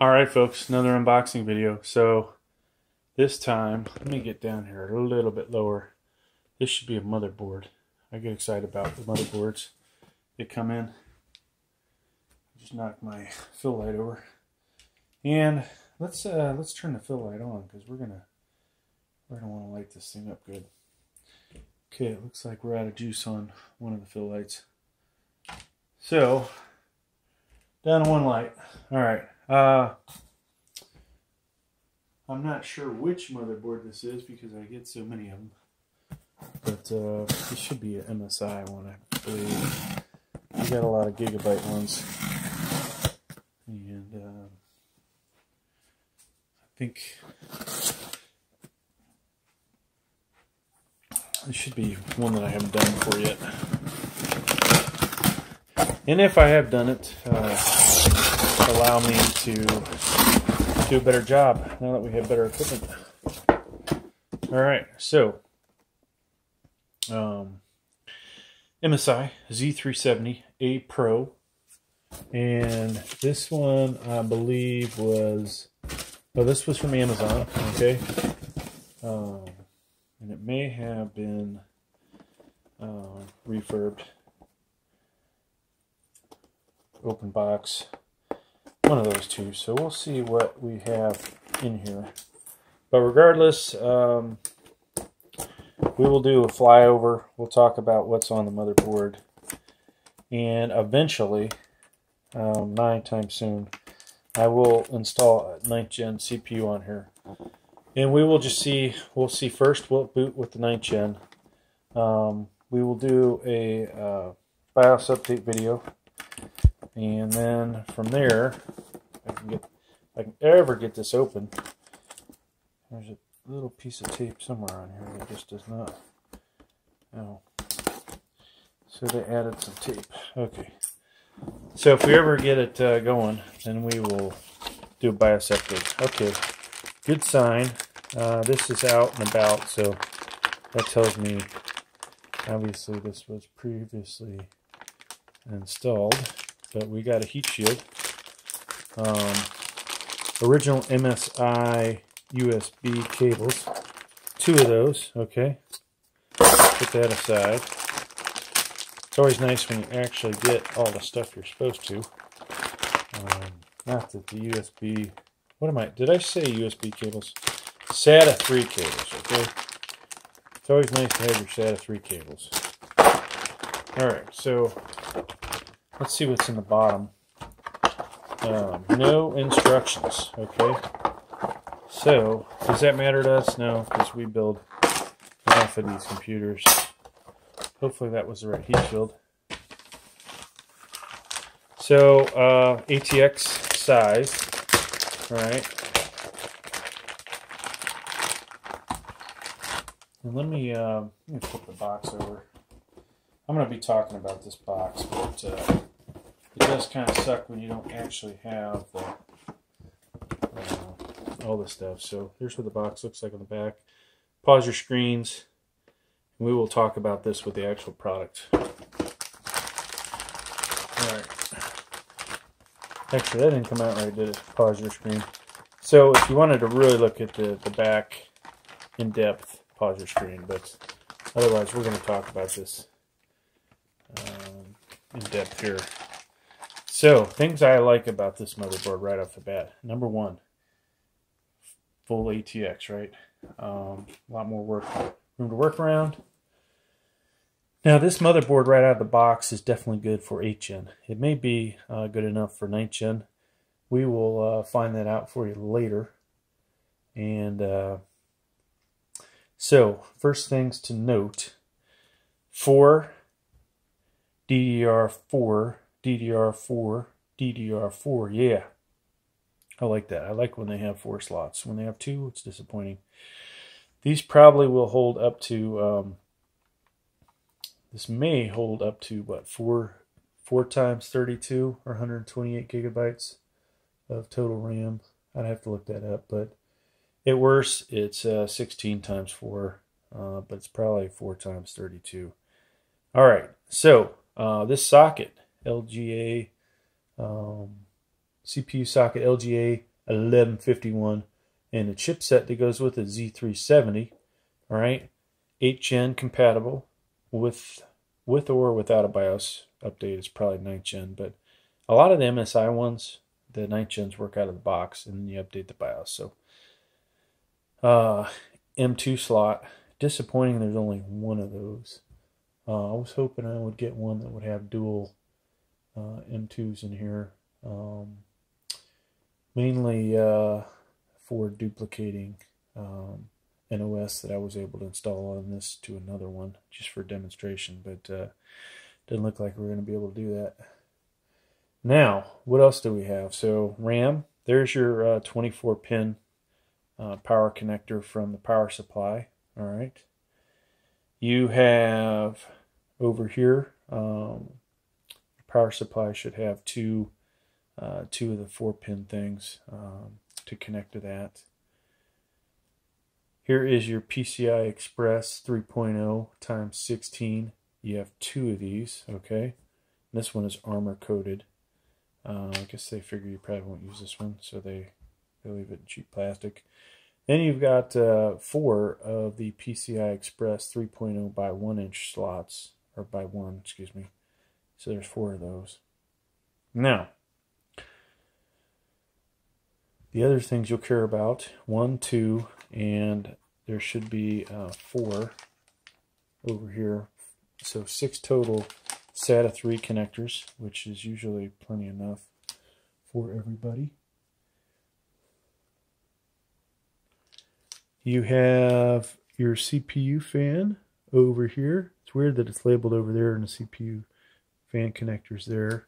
Alright folks, another unboxing video. So this time, let me get down here a little bit lower. This should be a motherboard. I get excited about the motherboards that come in. Just knock my fill light over. And let's turn the fill light on because we're gonna want to light this thing up good. Okay, it looks like we're out of juice on one of the fill lights. So down to one light. Alright. I'm not sure which motherboard this is because I get so many of them. But this should be an MSI one, I believe. We got a lot of gigabyte ones. And I think this should be one that I haven't done before yet. And if I have done it, allow me to do a better job now that we have better equipment. Alright, so MSI Z370 Pro, and this one I believe was, oh, this was from Amazon, okay, and it may have been refurbed, open box, one of those two. So we'll see what we have in here. But regardless, we will do a flyover. We'll talk about what's on the motherboard, and eventually, 9 times soon, I will install a 9th gen CPU on here, and we will just see. We'll see first. We'll boot with the 9th gen. We will do a BIOS update video. And then from there, if I can ever get this open, there's a little piece of tape somewhere on here that just does not. Oh, so they added some tape. Okay. So if we ever get it going, then we will do a BIOS update. Okay. Good sign. This is out and about, so that tells me obviously this was previously installed. But we got a heat shield. Original MSI USB cables. 2 of those, okay. Put that aside. It's always nice when you actually get all the stuff you're supposed to. Not that the USB... What am I... Did I say USB cables? SATA 3 cables, okay. It's always nice to have your SATA 3 cables. Alright, so... let's see what's in the bottom. No instructions, okay? So, does that matter to us? No, because we build enough of these computers. Hopefully that was the right heat shield. So, ATX size, right? And let me flip the box over. I'm going to be talking about this box, but it does kind of suck when you don't actually have all this stuff. So here's what the box looks like on the back. Pause your screens, and we will talk about this with the actual product. Alright. Actually, that didn't come out right, did it? Pause your screen. So if you wanted to really look at the back in depth, pause your screen. But otherwise, we're going to talk about this in depth here. So, things I like about this motherboard right off the bat. Number 1, full ATX, right? A lot more room to work around. Now, this motherboard right out of the box is definitely good for 8th gen. It may be good enough for 9th gen. We will find that out for you later. And so, first things to note, for DDR4, yeah. I like that. I like when they have 4 slots. When they have 2, it's disappointing. These probably will hold up to, this may hold up to, what, 4 times 32 or 128 gigabytes of total RAM. I'd have to look that up, but at worst, it's 16 times 4, but it's probably 4 times 32. All right, so this socket, LGA CPU socket LGA 1151, and the chipset that goes with it, Z370. All right, 8th gen compatible with or without a BIOS update. It's probably 9th gen, but a lot of the MSI ones, the 9th gens work out of the box, and then you update the BIOS. So M2 slot. Disappointing there's only one of those. I was hoping I would get one that would have dual M2s in here. Mainly for duplicating an OS that I was able to install on this to another one, just for demonstration, but didn't look like we were going to be able to do that. Now, what else do we have? So RAM, there's your 24-pin power connector from the power supply. All right. You have over here, power supply should have two of the 4-pin things to connect to that. Here is your PCI Express 3.0 times 16. You have 2 of these, okay? And this one is armor coated. I guess they figure you probably won't use this one, so they leave it in cheap plastic. Then you've got 4 of the PCI Express 3.0 by 1-inch slots, or by 1, excuse me. So there's 4 of those. Now, the other things you'll care about, 1, 2, and there should be 4 over here. So 6 total SATA 3 connectors, which is usually plenty enough for everybody. You have your CPU fan over here. It's weird that it's labeled over there and the CPU fan connectors there.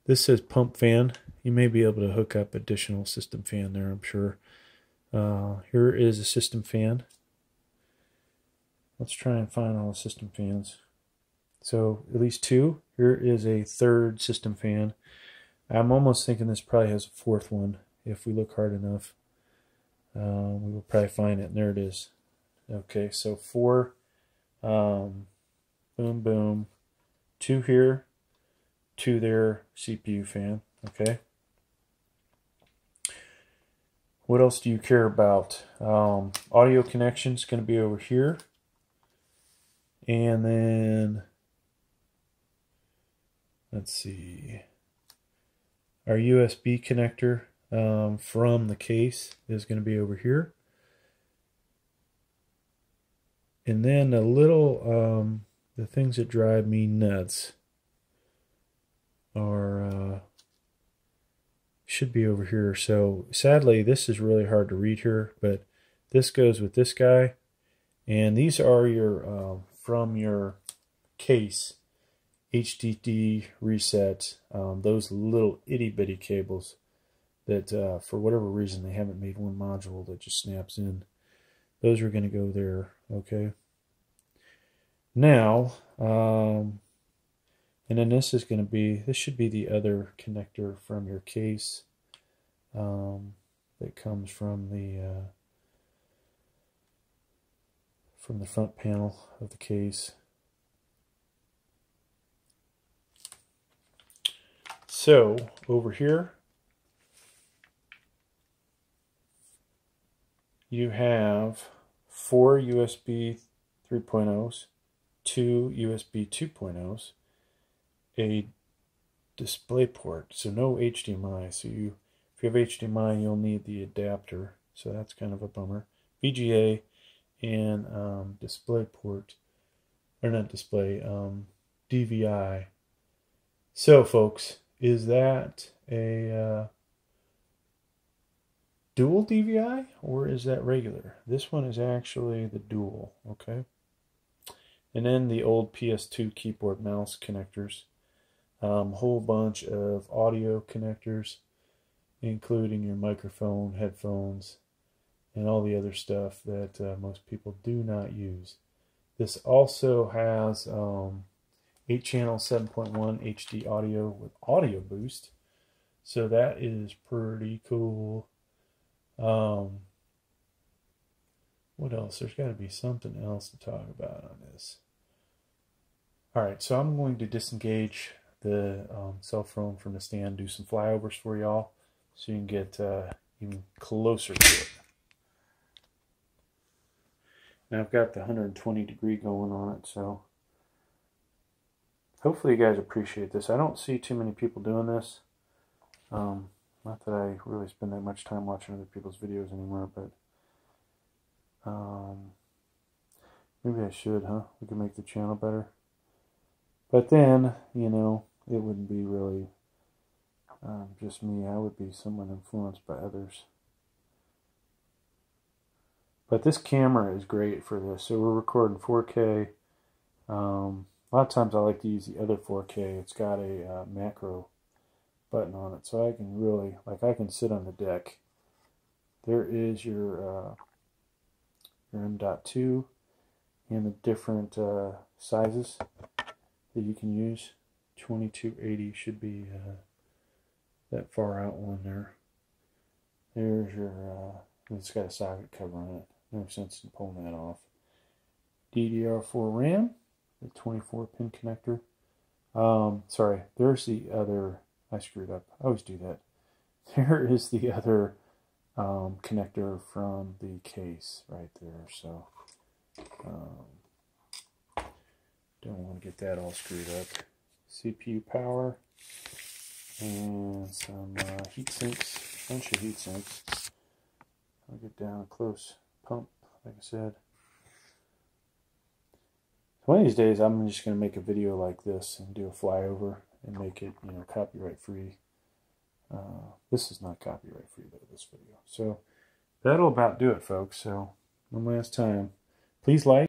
This says pump fan. You may be able to hook up additional system fan there, I'm sure. Here is a system fan. Let's try and find all the system fans. So at least 2. Here is a 3rd system fan. I'm almost thinking this probably has a 4th one. If we look hard enough, we will probably find it. And there it is. Okay, so 4, boom, boom, 2 here, 2 there, CPU fan. Okay. What else do you care about? Audio connection is going to be over here. And then, let's see, our USB connector from the case is going to be over here. And then a little, the things that drive me nuts are, should be over here. So sadly, this is really hard to read here, but this goes with this guy. And these are your, from your case, HDD reset, those little itty bitty cables that for whatever reason they haven't made one module that just snaps in. Those are going to go there, okay? Now, and then this is going to be, this should be the other connector from your case that comes from the front panel of the case. So over here you have 4 USB 3.0s, 2 USB 2.0s, a display port, so no HDMI. So if you have HDMI, you'll need the adapter, so that's kind of a bummer. VGA and display port, or not display, DVI. So folks, is that a dual DVI or is that regular? This one is actually the dual, okay? And then the old PS2 keyboard mouse connectors, whole bunch of audio connectors, including your microphone, headphones, and all the other stuff that most people do not use. This also has 8-channel 7.1 HD audio with audio boost, so that is pretty cool. What else? There's got to be something else to talk about on this. Alright, so I'm going to disengage the cell phone from the stand, do some flyovers for y'all so you can get even closer to it. Now I've got the 120 degree going on it, so hopefully you guys appreciate this. I don't see too many people doing this. Not that I really spend that much time watching other people's videos anymore, but maybe I should, huh? We could make the channel better. But then, you know, it wouldn't be really just me. I would be somewhat influenced by others. But this camera is great for this. So we're recording 4K. A lot of times I like to use the other 4K. It's got a macro button on it, so I can really, like, I can sit on the deck. There is your M.2 and the different sizes that you can use. 2280 should be that far out one there. There's your, it's got a socket cover on it. No sense in pulling that off. DDR4 RAM, the 24-pin connector. Sorry, there's the other, I screwed up. I always do that. There is the other connector from the case right there. So don't want to get that all screwed up. CPU power and some heat sinks, a bunch of heat sinks. I'll get down close. Pump, like I said. One of these days I'm just going to make a video like this and do a flyover and make it, you know, copyright free. This is not copyright free though, this video. So that'll about do it, folks. So one last time, please like.